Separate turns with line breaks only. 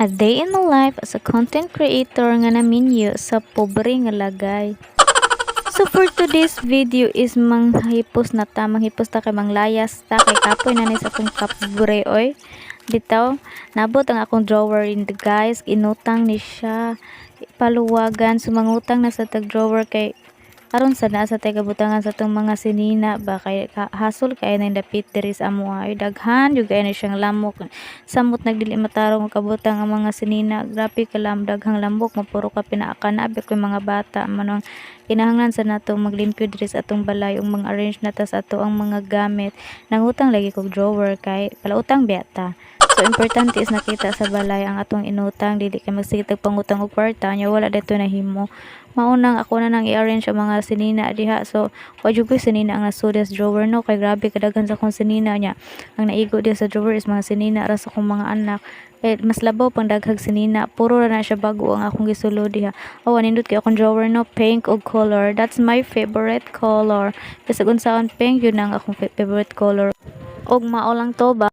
A day in my life as a content creator nga naminyo sa pobre nga lagay. So for today's video is manghipos na ta, manghipos ta kay manglayas ta kay kapoy na ni sa akong kapobre oy. Dito, nabot ang akong drawer in the guys, inutang ni siya. Paluwagan, sumangutang na sa tag drawer kay aron sa naa sa butangan sa tong mga sinina ba kay hasol kay na dapit diri sa amo ay daghan jud kay na siyang lamok samot nagdili matarong og kabutang ang mga sinina grabe ka daghang lamok mapuro ka pinaakan abi ko mga bata manong kinahanglan sa nato maglimpyo diri sa atong balay ug mag-arrange na ta sa ato ang mga gamit nangutang lagi kog drawer kay palautang biyata. So importante is nakita sa balay ang atong inutang dili kay magsigitag pangutang og kwarta nya wala dito nahimo. Maunang ako na nang i-arrange ang mga sinina diha. So wa jud ko sinina ang nasuda sa drawer no kay grabe kadaghan sa akong sinina nya. Ang naigo diha sa drawer is mga sinina ra sa akong mga anak. Mas labaw pang daghag sinina. Puro ra na siya bago ang akong gisulo diha. Nindot kay akong drawer no pink og color. That's my favorite color. Kasi unsaon pink yun ang akong favorite color. Og mao lang to ba